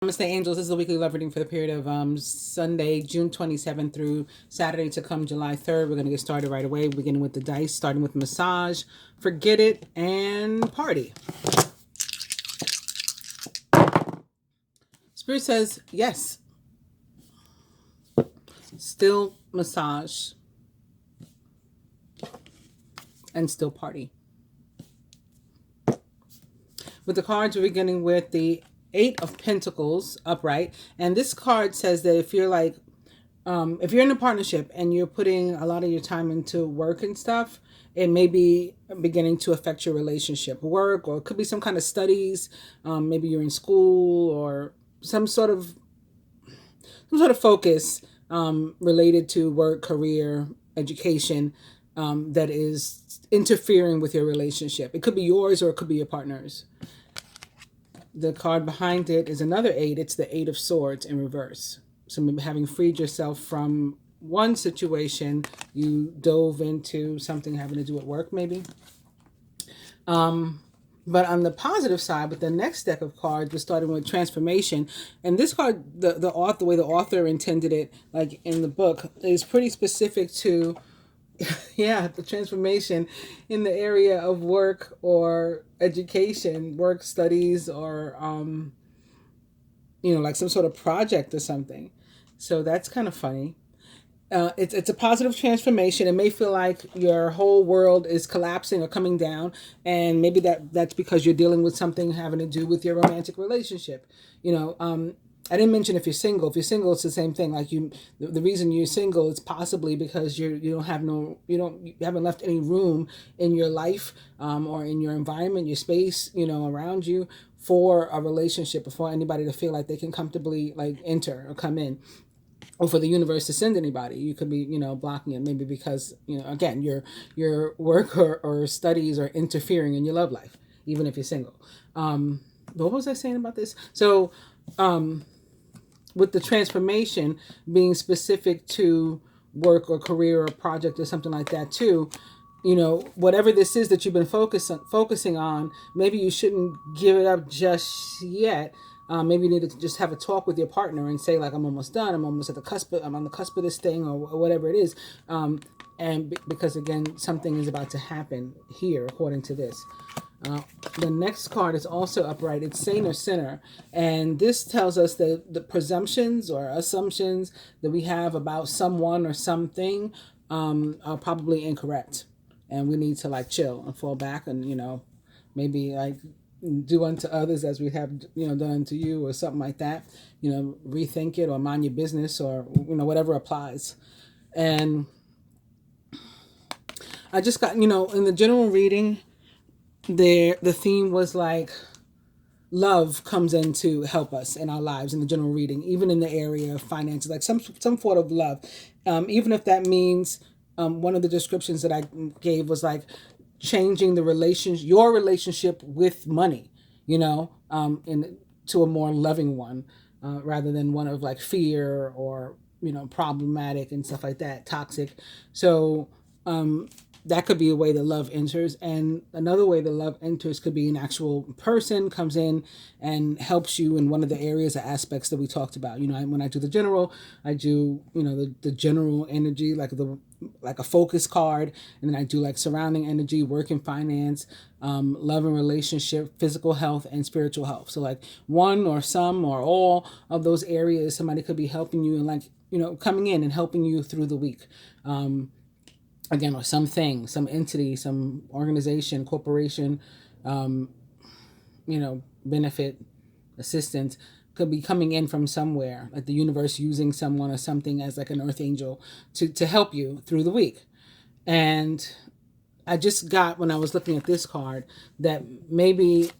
Namaste, angels. This is a weekly love reading for the period of Sunday, June 27th through Saturday to come July 3rd. We're going to get started right away, beginning with the dice, starting with massage, forget it, and party. Spirit says, yes, still massage and still party. With the cards, we're beginning with the Eight of Pentacles upright. And this card says that if you're like, if you're in a partnership and you're putting a lot of your time into work and stuff, it may be beginning to affect your relationship, work, or it could be some kind of studies. Maybe you're in school or some sort of focus related to work, career, education that is interfering with your relationship. It could be yours or it could be your partner's. The card behind it is another 8. It's the 8 of Swords in reverse. So maybe having freed yourself from one situation, you dove into something having to do with work maybe. But on the positive side, with the next deck of cards, we're starting with transformation. And this card, the way the author intended it, like in the book, is pretty specific to the transformation in the area of work or education, work studies, or like some sort of project or something. So that's kind of funny. It's a positive transformation. It may feel like your whole world is collapsing or coming down, and maybe that's because you're dealing with something having to do with your romantic relationship. I didn't mention if you're single. If you're single, it's the same thing. Like the reason you're single is possibly because you haven't left any room in your life or in your environment, your space, around you for a relationship, or for anybody to feel like they can comfortably like enter or come in, or for the universe to send anybody. You could be, blocking it, maybe because, again, your work or studies are interfering in your love life, even if you're single. But what was I saying about this? So, with the transformation being specific to work or career or project or something like that too, whatever this is that you've been focusing on, maybe you shouldn't give it up just yet. Maybe you need to just have a talk with your partner and say, like, I'm almost done. I'm almost at the cusp. I'm on the cusp of this thing, or whatever it is. Because again, something is about to happen here, according to this. The next card is also upright. It's Saint or Sinner. And this tells us that the presumptions or assumptions that we have about someone or something are probably incorrect. And we need to like chill and fall back and, maybe like do unto others as we have, done unto you, or something like that. Rethink it, or mind your business, or, whatever applies. And I just got, in the general reading, the theme was like love comes in to help us in our lives in the general reading, even in the area of finances, like some sort of love, even if that means one of the descriptions that I gave was like changing your relationship with money, to a more loving one, rather than one of like fear or problematic and stuff like that, toxic. So that could be a way that love enters. And another way that love enters could be an actual person comes in and helps you in one of the areas or aspects that we talked about. When I do the general, I do, the general energy, like a focus card. And then I do like surrounding energy, work and finance, love and relationship, physical health, and spiritual health. So like one or some or all of those areas, somebody could be helping you and like, coming in and helping you through the week. Again, or something, some entity, some organization, corporation, benefit, assistance could be coming in from somewhere, like the universe using someone or something as like an earth angel to help you through the week. And I just got, when I was looking at this card, that maybe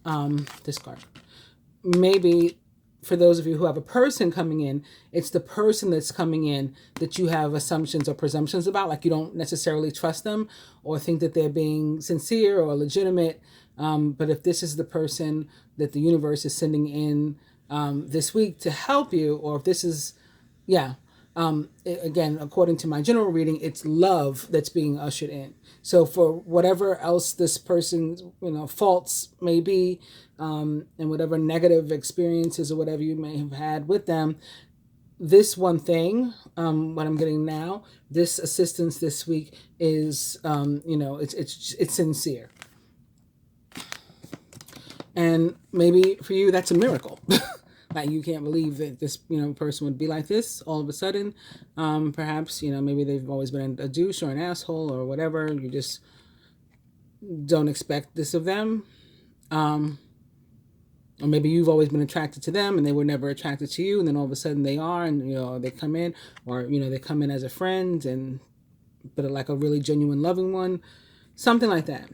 maybe for those of you who have a person coming in, it's the person that's coming in that you have assumptions or presumptions about, like you don't necessarily trust them or think that they're being sincere or legitimate. But if this is the person that the universe is sending in this week to help you, or if this is, Again, according to my general reading, it's love that's being ushered in. So for whatever else this person's faults may be, and whatever negative experiences or whatever you may have had with them, this one thing, what I'm getting now, this assistance this week is, it's sincere. And maybe for you, that's a miracle. Like you can't believe that this, person would be like this all of a sudden. Perhaps, maybe they've always been a douche or an asshole or whatever. You just don't expect this of them. Or maybe you've always been attracted to them and they were never attracted to you, and then all of a sudden they are, and they come in, or they come in as a friend, but like a really genuine loving one, something like that.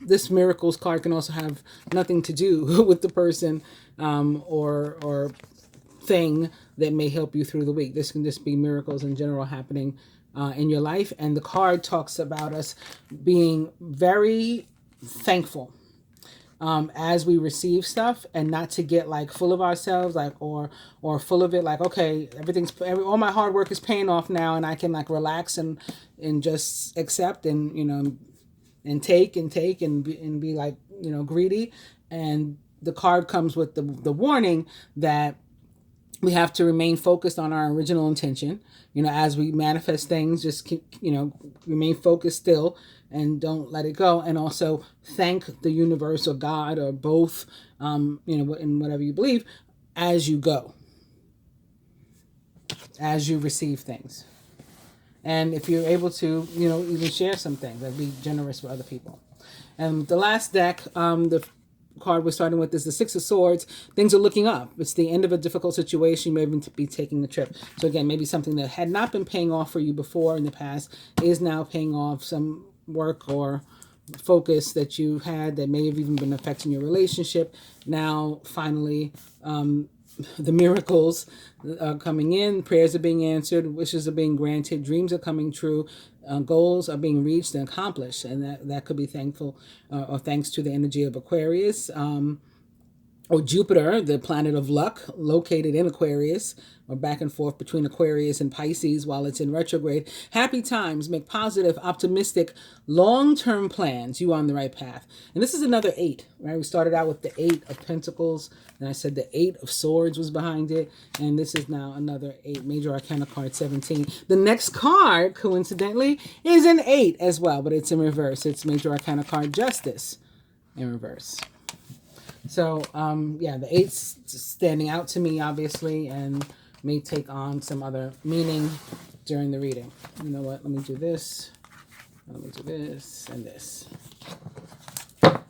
This miracles card can also have nothing to do with the person or thing that may help you through the week. This can just be miracles in general happening in your life, and the card talks about us being very thankful as we receive stuff, and not to get like full of ourselves, like or full of it, like, okay, all my hard work is paying off now, and I can like relax and just accept and and take and be like greedy. And the card comes with the warning that we have to remain focused on our original intention. As we manifest things, just keep, remain focused still and don't let it go. And also thank the universe or God or both, in whatever you believe, as you go, as you receive things. And if you're able to, even share some things, like be generous with other people. And the last deck, the card we're starting with is the Six of Swords. Things are looking up. It's the end of a difficult situation. You may even be taking a trip. So again, maybe something that had not been paying off for you before in the past is now paying off. Some work or focus that you had that may have even been affecting your relationship. Now, finally, the miracles are coming in, prayers are being answered, wishes are being granted, dreams are coming true, goals are being reached and accomplished, and that could be thankful or thanks to the energy of Aquarius, or Jupiter, the planet of luck, located in Aquarius, or back and forth between Aquarius and Pisces while it's in retrograde. Happy times, make positive, optimistic, long-term plans. You are on the right path. And this is another 8, right? We started out with the 8 of Pentacles, and I said the 8 of Swords was behind it, and this is now another 8, Major Arcana card 17. The next card, coincidentally, is an 8 as well, but it's in reverse. It's Major Arcana card Justice in reverse. So, the 8's standing out to me, obviously, and may take on some other meaning during the reading. You know what? Let me do this. Let me do this and this.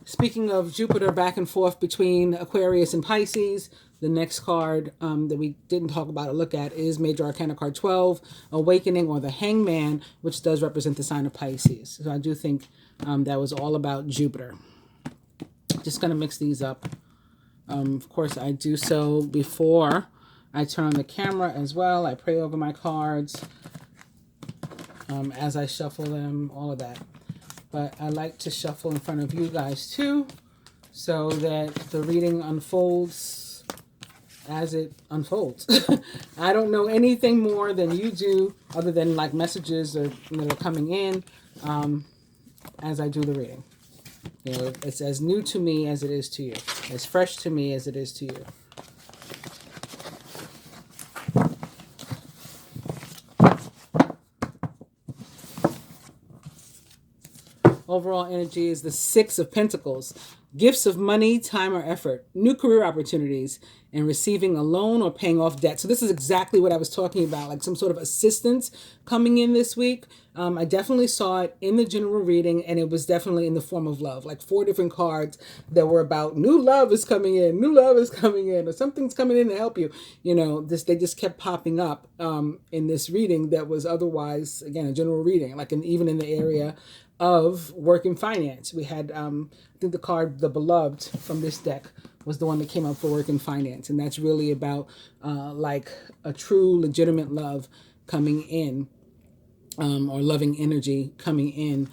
Speaking of Jupiter back and forth between Aquarius and Pisces, the next card that we didn't talk about or look at is Major Arcana card 12, Awakening, or the Hangman, which does represent the sign of Pisces. So I do think that was all about Jupiter. Just going to mix these up. Of course, I do so before I turn on the camera as well. I pray over my cards as I shuffle them, all of that. But I like to shuffle in front of you guys too, so that the reading unfolds as it unfolds. I don't know anything more than you do, other than like messages that are coming in as I do the reading. It's as new to me as it is to you, as fresh to me as it is to you. Overall energy is the 6 of Pentacles. Gifts of money, time, or effort, new career opportunities, and receiving a loan or paying off debt. So this is exactly what I was talking about, like some sort of assistance coming in this week. I definitely saw it in the general reading, and it was definitely in the form of love, like 4 different cards that were about new love is coming in, new love is coming in, or something's coming in to help you. They just kept popping up in this reading that was otherwise, again, a general reading, like even in the area of work and finance. We had, I think the card, the Beloved from this deck, was the one that came up for work and finance. And that's really about like a true, legitimate love coming in, or loving energy coming in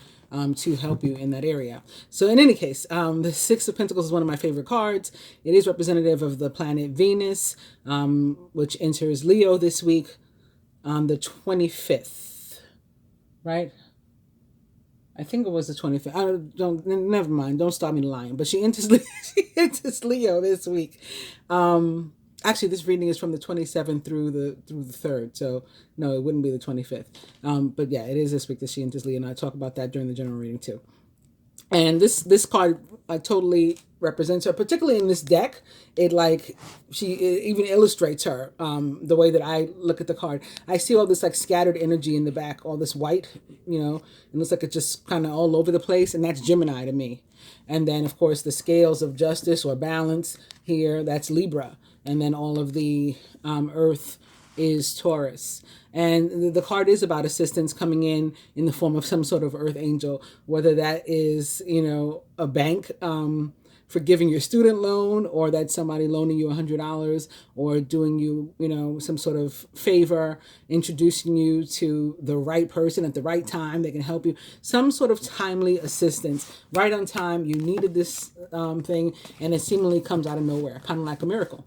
to help you in that area. So in any case, the Six of Pentacles is one of my favorite cards. It is representative of the planet Venus, which enters Leo this week on the 25th, right? I think it was the 25th. Never mind. Don't stop me lying. But she enters Leo this week. Actually, this reading is from the 27th through the 3rd. So no, it wouldn't be the 25th. But yeah, it is this week that she enters Leo, and I talk about that during the general reading too. And this card totally represents her, particularly in this deck. It even illustrates her, the way that I look at the card. I see all this like scattered energy in the back, all this white, it looks like it's just kind of all over the place, and that's Gemini to me. And then of course the scales of justice or balance here, that's Libra. And then all of the earth is Taurus. And the card is about assistance coming in the form of some sort of earth angel, whether that is, a bank forgiving your student loan, or that's somebody loaning you $100, or doing you, some sort of favor, introducing you to the right person at the right time that can help you. Some sort of timely assistance, right on time. You needed this thing, and it seemingly comes out of nowhere, kind of like a miracle.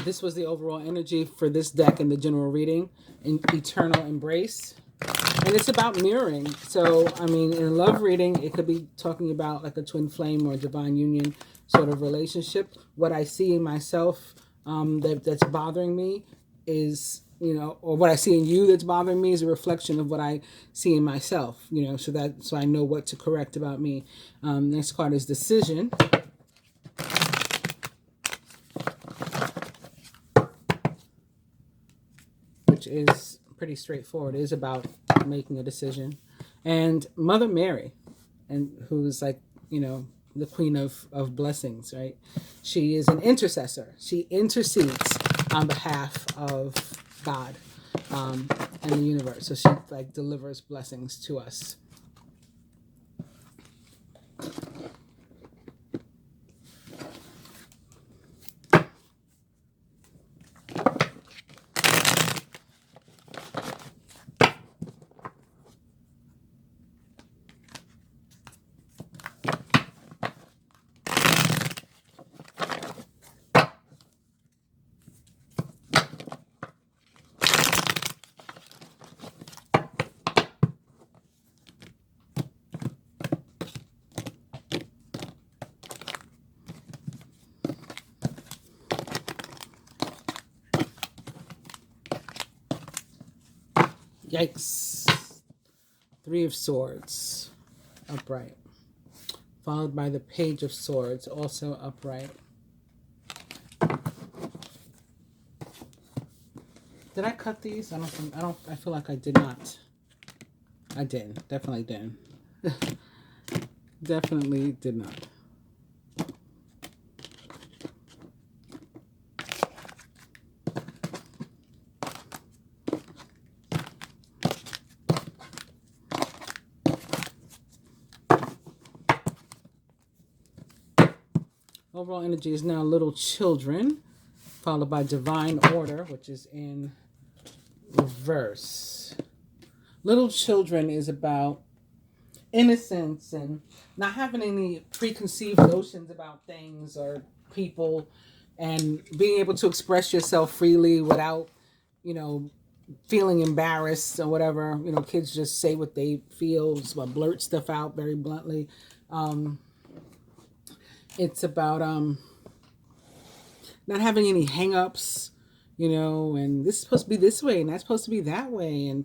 This was the overall energy for this deck in the general reading, in Eternal Embrace. And it's about mirroring. So, in a love reading, it could be talking about like a twin flame or a divine union sort of relationship. What I see in myself that's bothering me is, or what I see in you that's bothering me is a reflection of what I see in myself, so I know what to correct about me. Next card is Decision. Which is pretty straightforward. It is about making a decision. And Mother Mary, and who's like, the Queen of blessings, right? She is an intercessor. She intercedes on behalf of God and the universe. So she delivers blessings to us. Yikes. Three of Swords, upright. Followed by the Page of Swords, also upright. Did I cut these? I feel like I did not. I didn't. Definitely didn't. Definitely did not. Overall energy is now Little Children, followed by Divine Order, which is in reverse. Little Children is about innocence and not having any preconceived notions about things or people, and being able to express yourself freely without, feeling embarrassed or whatever. Kids just say what they feel, blurt stuff out very bluntly. It's about not having any hang-ups, and this is supposed to be this way and that's supposed to be that way, and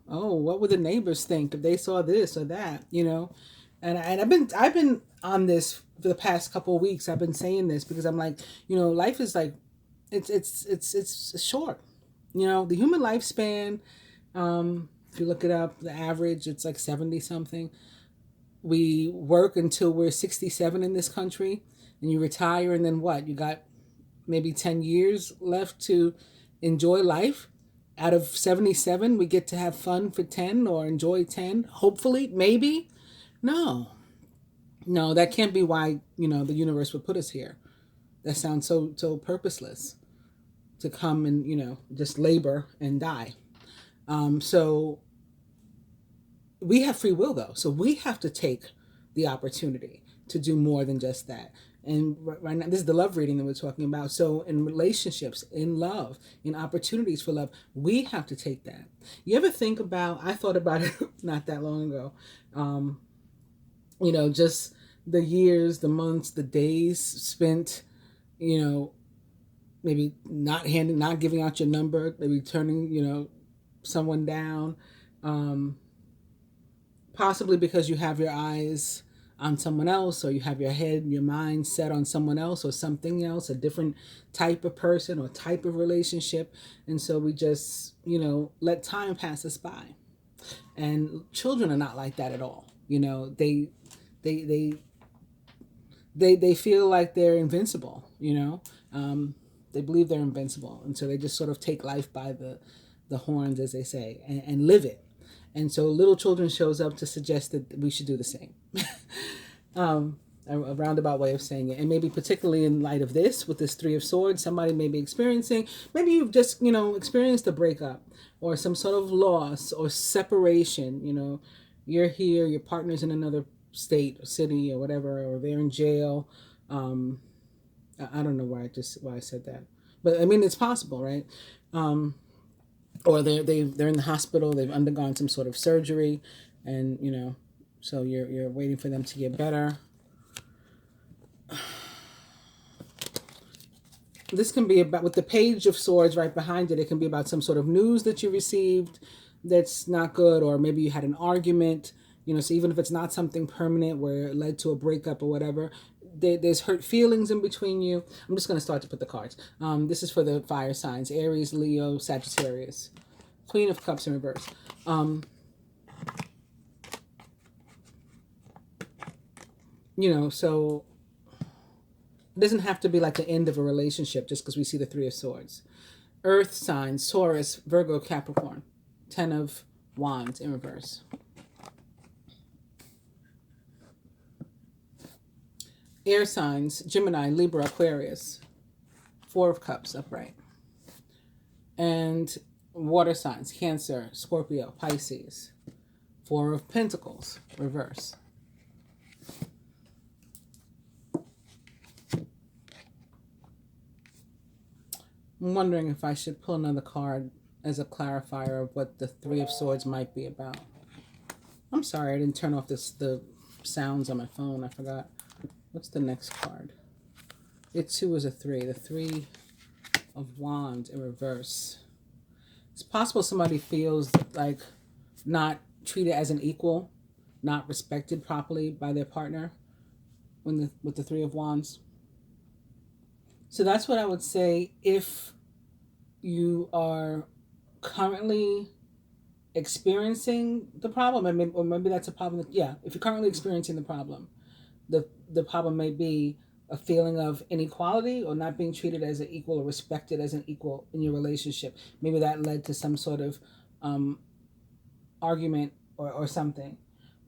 what would the neighbors think if they saw this or that, and I've been on this for the past couple of weeks. I've been saying this because I'm like, life is like, it's short. The human lifespan, if you look it up, the average, it's like 70 something. We work until we're 67 in this country, and you retire, and then what? You got maybe 10 years left to enjoy life. Out of 77, we get to have fun for 10 or enjoy 10, hopefully, maybe. No, that can't be why, the universe would put us here. That sounds so purposeless. to come and, just labor and die. So we have free will, though. So we have to take the opportunity to do more than just that. And right now, this is the love reading that we're talking about. So in relationships, in love, in opportunities for love, we have to take that. You ever think about, I thought about it not that long ago, just the years, the months, the days spent, maybe not giving out your number, maybe turning, someone down, possibly because you have your eyes on someone else, or you have your head and your mind set on someone else or something else, a different type of person or type of relationship. And so we just, let time pass us by. And children are not like that at all. They feel like they're invincible, they believe they're invincible. And so they just sort of take life by the horns, as they say, and live it. And so little children shows up to suggest that we should do the same. A roundabout way of saying it. And maybe particularly in light of this, with this Three of Swords, somebody may be experiencing, maybe you've just, experienced a breakup or some sort of loss or separation. You're here, your partner's in another state or city or whatever, or they're in jail. I don't know why I said that. But I mean, it's possible, right? Or they're in the hospital, they've undergone some sort of surgery, and so you're waiting for them to get better. This can be about, with the Page of Swords right behind it, it can be about some sort of news that you received that's not good, or maybe you had an argument, so even if it's not something permanent where it led to a breakup or whatever, there's hurt feelings in between you. I'm just going to start to put the cards. This is for the fire signs: Aries, Leo, Sagittarius. Queen of Cups in reverse. So it doesn't have to be like the end of a relationship just because we see the Three of Swords. Earth signs: Taurus, Virgo, Capricorn. 10 of Wands in reverse. Air signs: Gemini, Libra, Aquarius. 4 of Cups upright. And water signs: Cancer, Scorpio, Pisces. 4 of Pentacles reverse. I'm wondering if I should pull another card as a clarifier of what the Three of Swords might be about. I'm sorry, I didn't turn off the sounds on my phone. I forgot. What's the next card? It too is a 3. The 3 of Wands in reverse. It's possible somebody feels like not treated as an equal, not respected properly by their partner with the 3 of Wands. So that's what I would say if you are currently experiencing the problem, or maybe that's a problem. Yeah, if you're currently experiencing the problem, the problem may be a feeling of inequality or not being treated as an equal or respected as an equal in your relationship. Maybe that led to some sort of argument or something.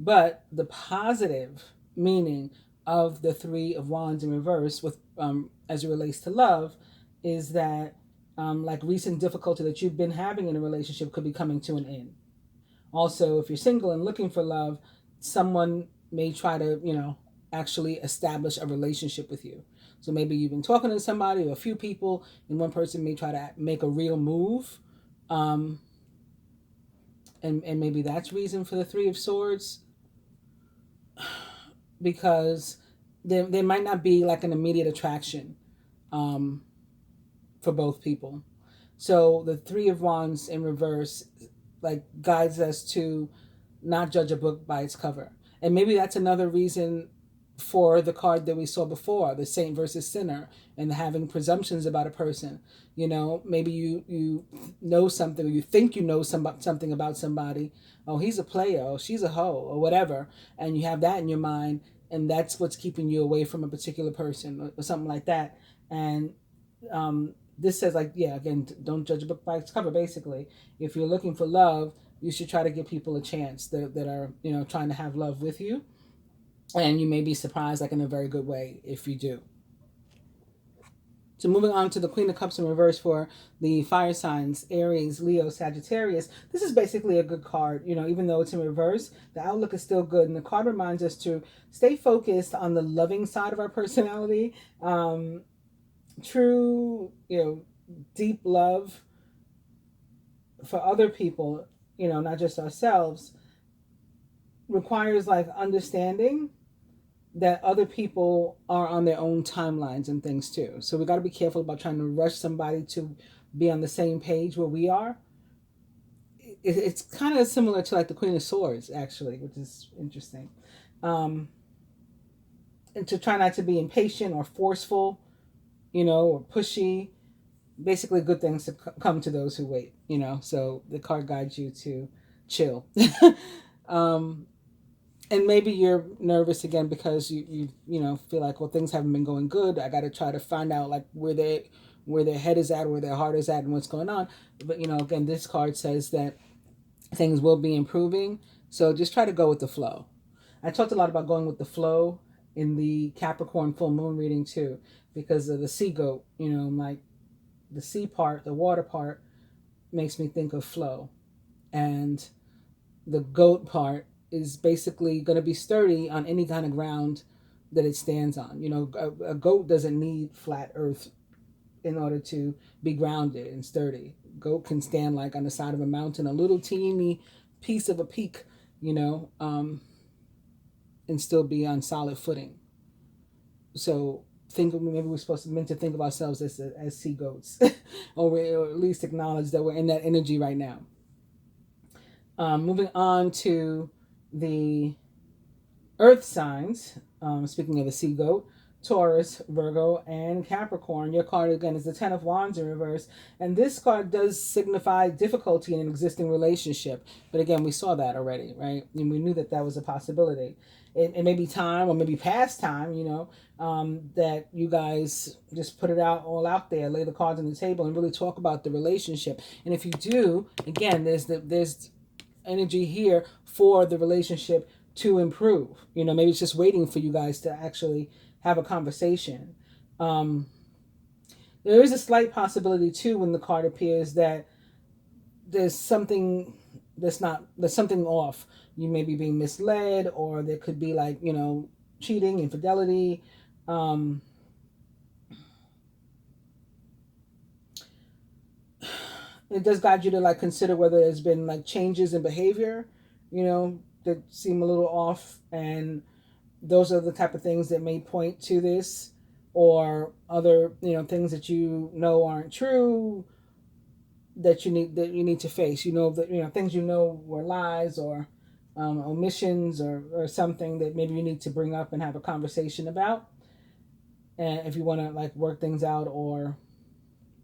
But the positive meaning of the 3 of Wands in reverse with as it relates to love is that like recent difficulty that you've been having in a relationship could be coming to an end. Also, if you're single and looking for love, someone may try to, actually establish a relationship with you. So maybe you've been talking to somebody or a few people, and one person may try to make a real move. And maybe that's reason for the 3 of Swords. Because there might not be like an immediate attraction for both people. So the 3 of Wands in reverse like guides us to not judge a book by its cover. And maybe that's another reason for the card that we saw before, the saint versus sinner, and having presumptions about a person. Maybe you know something, or you think you know something about somebody. Oh, he's a player, or she's a hoe, or whatever. And you have that in your mind, and that's what's keeping you away from a particular person or something like that. And this says, like, yeah, again, don't judge a book by its cover. Basically, if you're looking for love, you should try to give people a chance that are, trying to have love with you. And you may be surprised, like in a very good way, if you do. So moving on to the Queen of Cups in reverse for the fire signs, Aries, Leo, Sagittarius. This is basically a good card. Even though it's in reverse, the outlook is still good. And the card reminds us to stay focused on the loving side of our personality. True, deep love for other people, not just ourselves, requires like understanding that other people are on their own timelines and things too. So we got to be careful about trying to rush somebody to be on the same page where we are. It's kind of similar to like the Queen of Swords, actually, which is interesting. And to try not to be impatient or forceful, or pushy. Basically, good things to come to those who wait, So the card guides you to chill. And maybe you're nervous again because you feel like, well, things haven't been going good. I got to try to find out like where their head is at, where their heart is at, and what's going on. But again, this card says that things will be improving. So just try to go with the flow. I talked a lot about going with the flow in the Capricorn full moon reading too, because of the sea goat. Like the sea part, the water part makes me think of flow, and the goat part is basically going to be sturdy on any kind of ground that it stands on. A goat doesn't need flat earth in order to be grounded and sturdy. Goat can stand like on the side of a mountain, a little teeny piece of a peak, and still be on solid footing. So maybe we're meant to think of ourselves as sea goats, or at least acknowledge that we're in that energy right now. Moving on to the earth signs, speaking of the sea goat, Taurus, Virgo, and Capricorn. Your card again is the Ten of Wands in reverse, and this card does signify difficulty in an existing relationship. But again, we saw that already, right? And we knew that was a possibility. It may be time, or maybe past time, that you guys just put it all out there, lay the cards on the table, and really talk about the relationship. And if you do, again, there's energy here for the relationship to improve. Maybe it's just waiting for you guys to actually have a conversation. There is a slight possibility too when the card appears that there's something there's something off. You may be being misled, or there could be like, cheating, infidelity. It does guide you to like consider whether there's been like changes in behavior, that seem a little off, and those are the type of things that may point to this, or other things that aren't true, that you need to face. That things were lies, or omissions, or something that maybe you need to bring up and have a conversation about, and if you want to like work things out or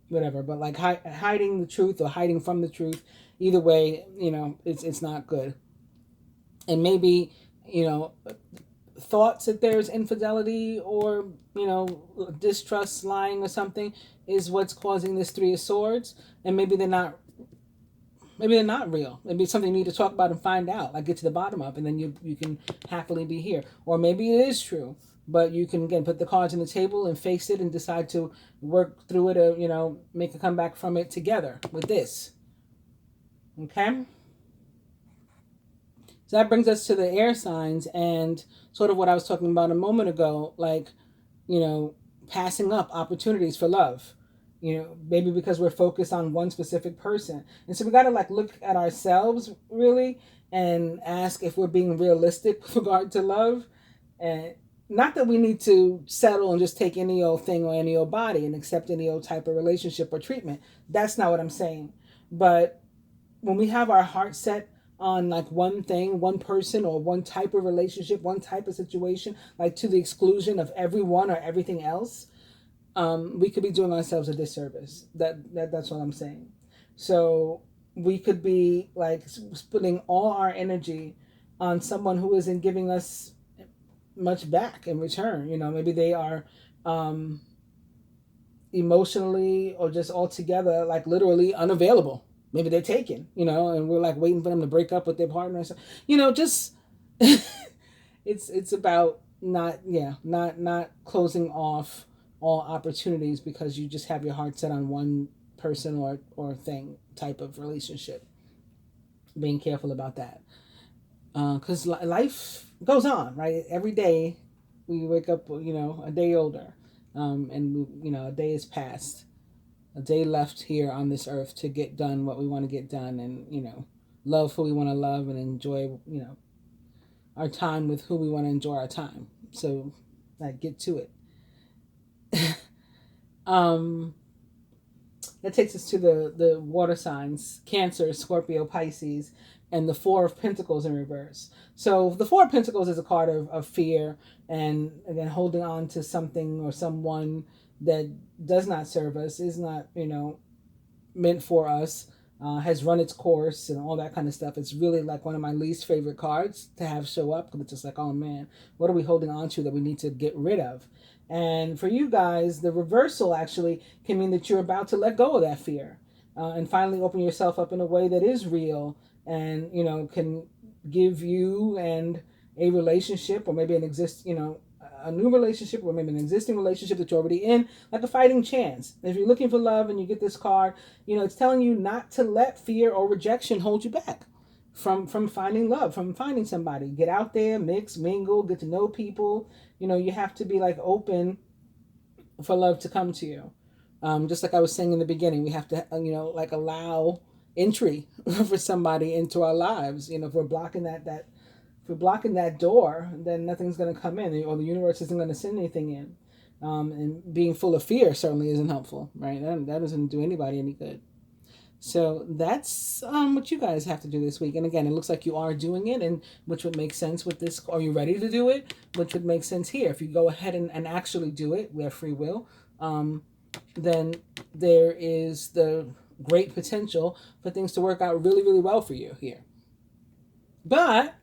whatever. But like hiding the truth or hiding from the truth, either way, it's not good. And maybe thoughts that there's infidelity or distrust, lying, or something is what's causing this Three of Swords. And maybe they're not real. Maybe it's something you need to talk about and find out, like get to the bottom of, and then you can happily be here. Or maybe it is true, but you can again put the cards on the table and face it and decide to work through it, or make a comeback from it together with this. Okay. So that brings us to the air signs, and sort of what I was talking about a moment ago, like, passing up opportunities for love, maybe because we're focused on one specific person. And so we got to like look at ourselves really and ask if we're being realistic with regard to love. And not that we need to settle and just take any old thing or any old body and accept any old type of relationship or treatment. That's not what I'm saying. But when we have our heart set on like one thing, one person, or one type of relationship, one type of situation, like to the exclusion of everyone or everything else, we could be doing ourselves a disservice. That's what I'm saying. So we could be like putting all our energy on someone who isn't giving us much back in return. Maybe they are emotionally or just altogether like literally unavailable. Maybe they're taken, and we're like waiting for them to break up with their partner. So, just it's about not closing off all opportunities because you just have your heart set on one person or thing type of relationship. Being careful about that. Because life goes on, right? Every day we wake up, a day older. And, a day is passed. A day left here on this earth to get done what we want to get done and, love who we want to love and enjoy, our time with who we want to enjoy our time. So, get to it. That takes us to the water signs: Cancer, Scorpio, Pisces, and the Four of Pentacles in reverse. So the Four of Pentacles is a card of fear and, again, holding on to something or someone that does not serve us, is not, meant for us, has run its course and all that kind of stuff. It's really like one of my least favorite cards to have show up, because it's just like, oh man, what are we holding on to that we need to get rid of? And for you guys, the reversal actually can mean that you're about to let go of that fear, and finally open yourself up in a way that is real and, can give you and a relationship, or maybe a new relationship, or maybe an existing relationship that you're already in, like a fighting chance. If you're looking for love and you get this card, it's telling you not to let fear or rejection hold you back from finding love, from finding somebody. Get out there, mix, mingle, get to know people. You have to be open for love to come to you. Just like I was saying in the beginning, we have to, allow entry for somebody into our lives. If we're blocking that door, then nothing's going to come in, or the universe isn't going to send anything in. And being full of fear certainly isn't helpful, right? That doesn't do anybody any good. So that's what you guys have to do this week. And again, it looks like you are doing it, and which would make sense with this. Are you ready to do it? Which would make sense here. If you go ahead and actually do it, we have free will, then there is the great potential for things to work out really, really well for you here. But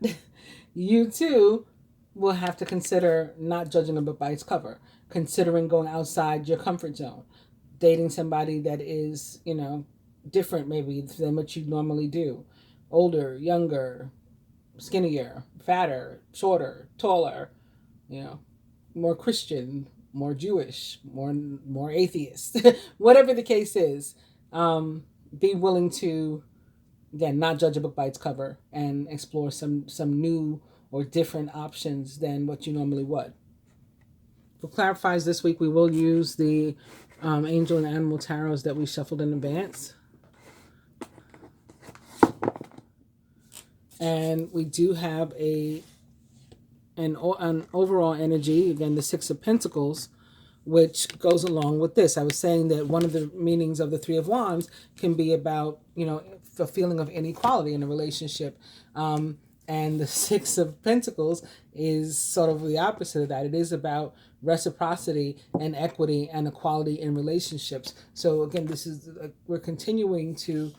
you too will have to consider not judging a book by its cover, considering going outside your comfort zone, dating somebody that is, different maybe than what you normally do. Older, younger, skinnier, fatter, shorter, taller, more Christian, more Jewish, more atheist. Whatever the case is, be willing to, again, not judge a book by its cover and explore some new or different options than what you normally would. For clarifies this week, we will use the angel and animal tarots that we shuffled in advance. And we do have an overall energy, again, the Six of Pentacles, which goes along with this. I was saying that one of the meanings of the Three of Wands can be about, the feeling of inequality in a relationship. And the Six of Pentacles is sort of the opposite of that. It is about reciprocity and equity and equality in relationships. So again, we're continuing to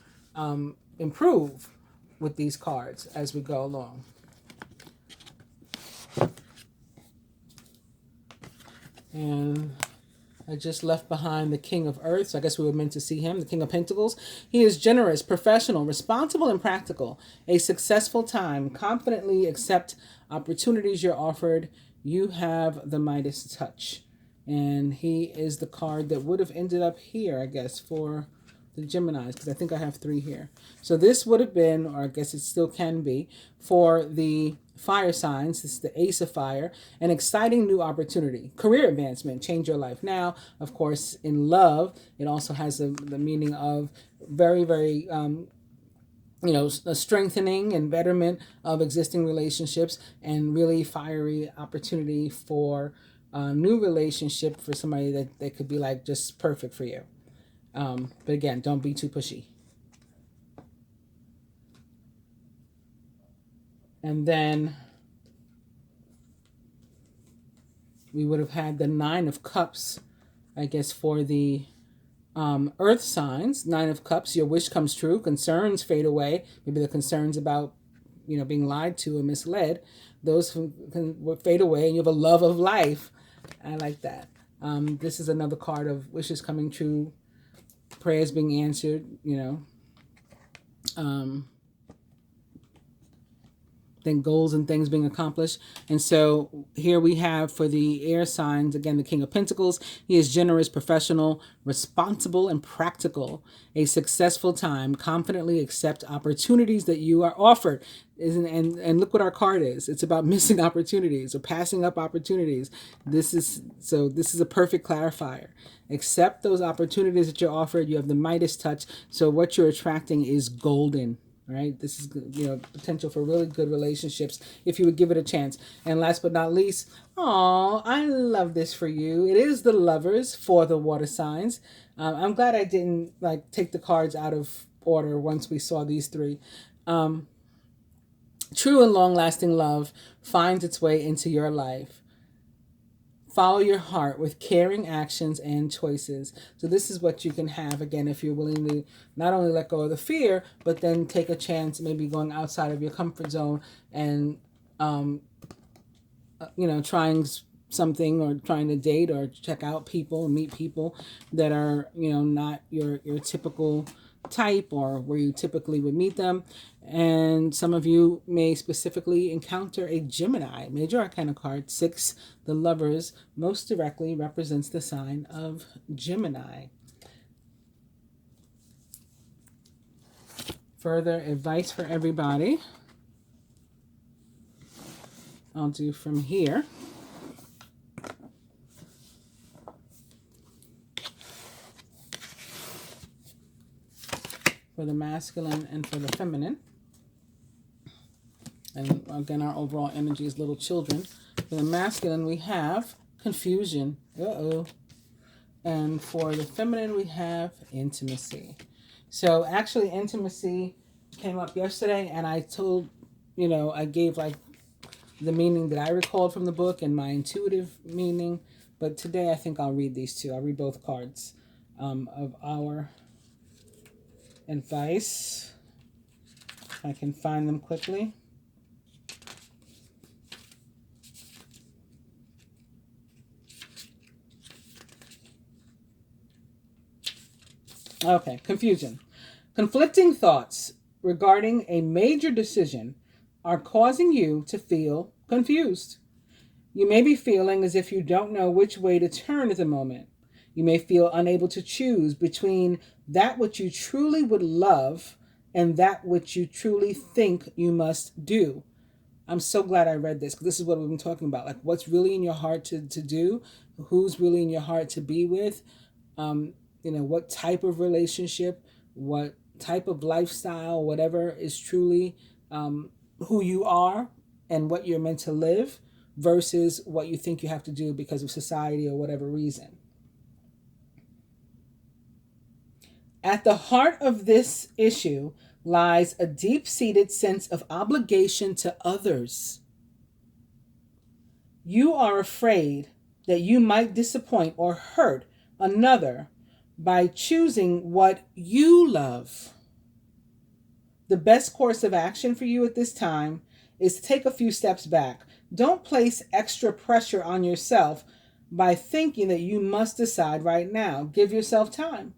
improve with these cards as we go along. And I just left behind the King of Earth, so I guess we were meant to see him, the King of Pentacles. He is generous, professional, responsible, and practical. A successful time. Confidently accept opportunities you're offered. You have the Midas touch. And he is the card that would have ended up here, I guess, for the Geminis, because I think I have 3 here. So this would have been, or I guess it still can be, for the fire signs. This is the Ace of Fire. An exciting new opportunity. Career advancement. Change your life now. Of course, in love, it also has the meaning of very, very, a strengthening and betterment of existing relationships, and really fiery opportunity for a new relationship for somebody that could be just perfect for you. But again, don't be too pushy. And then we would have had the Nine of Cups, I guess, for the earth signs. Nine of Cups, your wish comes true. Concerns fade away. Maybe the concerns about, being lied to or misled. Those can fade away, and you have a love of life. I like that. This is another card of wishes coming true. Prayers being answered, think goals and things being accomplished. And so here we have for the air signs, again, the King of Pentacles. He is generous, professional, responsible, and practical. A successful time. Confidently accept opportunities that you are offered. And look what our card is. It's about missing opportunities or passing up opportunities. This is a perfect clarifier. Accept those opportunities that you're offered. You have the Midas touch. So what you're attracting is golden. Right? This is, potential for really good relationships if you would give it a chance. And last but not least, I love this for you. It is the Lovers for the water signs. I'm glad I didn't take the cards out of order once we saw these three. True and long-lasting love finds its way into your life. Follow your heart with caring actions and choices. So this is what you can have, again, if you're willing to not only let go of the fear, but then take a chance, maybe going outside of your comfort zone and, trying something or trying to date or check out people, meet people that are, not your typical type or where you typically would meet them. And some of you may specifically encounter a Gemini. Major Arcana card 6, the Lovers, most directly represents the sign of Gemini. Further advice for everybody, I'll do from here. For the masculine and for the feminine. And again, our overall energy is little children. For the masculine, we have confusion. And for the feminine, we have intimacy. So actually, intimacy came up yesterday, and I told, I gave the meaning that I recalled from the book and my intuitive meaning. But today, I think I'll read these two. I'll read both cards of our advice. I can find them quickly. Okay, confusion. Conflicting thoughts regarding a major decision are causing you to feel confused. You may be feeling as if you don't know which way to turn at the moment. You may feel unable to choose between that which you truly would love and that which you truly think you must do. I'm so glad I read this, because this is what we've been talking about. What's really in your heart to do, who's really in your heart to be with, what type of relationship, what type of lifestyle, whatever is truly who you are and what you're meant to live versus what you think you have to do because of society or whatever reason. At the heart of this issue lies a deep-seated sense of obligation to others. You are afraid that you might disappoint or hurt another by choosing what you love. The best course of action for you at this time is to take a few steps back. Don't place extra pressure on yourself by thinking that you must decide right now. Give yourself time.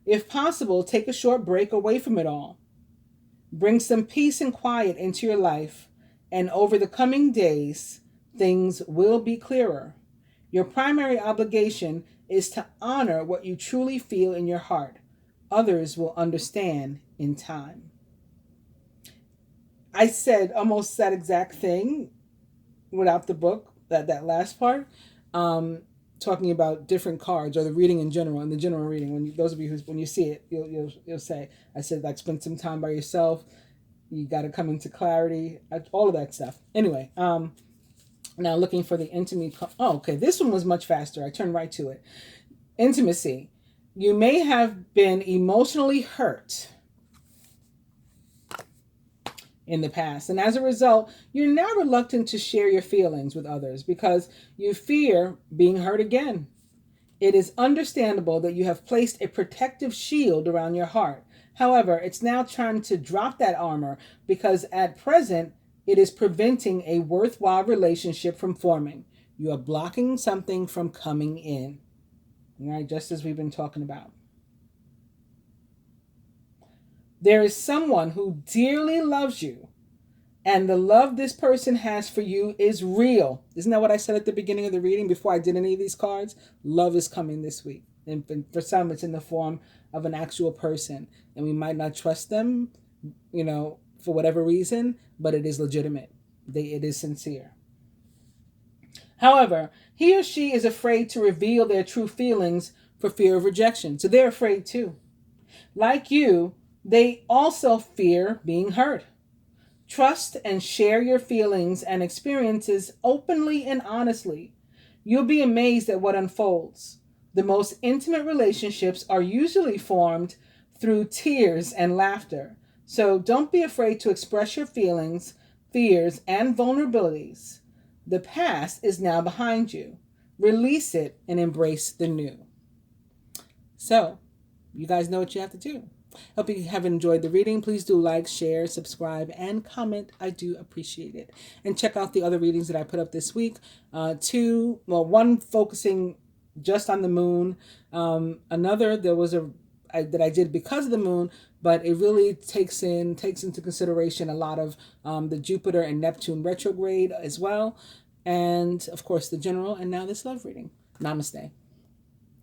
If possible, take a short break away from it all. Bring some peace and quiet into your life, and over the coming days, things will be clearer. Your primary obligation is to honor what you truly feel in your heart. Others will understand in time. I said almost that exact thing without the book, that last part, talking about different cards or the reading in general, in the general reading. Those of you when you see it, you'll say, I said, spend some time by yourself. You got to come into clarity, all of that stuff. Anyway, now looking for the intimacy. Oh, okay. This one was much faster. I turned right to it. Intimacy. You may have been emotionally hurt in the past, and as a result, you're now reluctant to share your feelings with others because you fear being hurt again. It is understandable that you have placed a protective shield around your heart. However, it's now time to drop that armor because at present, it is preventing a worthwhile relationship from forming. You are blocking something from coming in. All right, just as we've been talking about. There is someone who dearly loves you, And the love this person has for you is real. Isn't that what I said at the beginning of the reading before I did any of these cards? Love is coming this week. And for some, it's in the form of an actual person. And we might not trust them, for whatever reason, but it is legitimate. It is sincere. However, he or she is afraid to reveal their true feelings for fear of rejection. So they're afraid too. Like you, they also fear being hurt. Trust and share your feelings and experiences openly and honestly. You'll be amazed at what unfolds. The most intimate relationships are usually formed through tears and laughter. So don't be afraid to express your feelings, fears, and vulnerabilities. The past is now behind you. Release it and embrace the new. So, you guys know what you have to do. Hope you have enjoyed the reading. Please do like, share, subscribe, and comment. I do appreciate it. And check out the other readings that I put up this week. One focusing just on the moon. Another, there was that I did because of the moon, but it really takes into consideration a lot of the Jupiter and Neptune retrograde as well. And of course the general, and now this love reading. Namaste.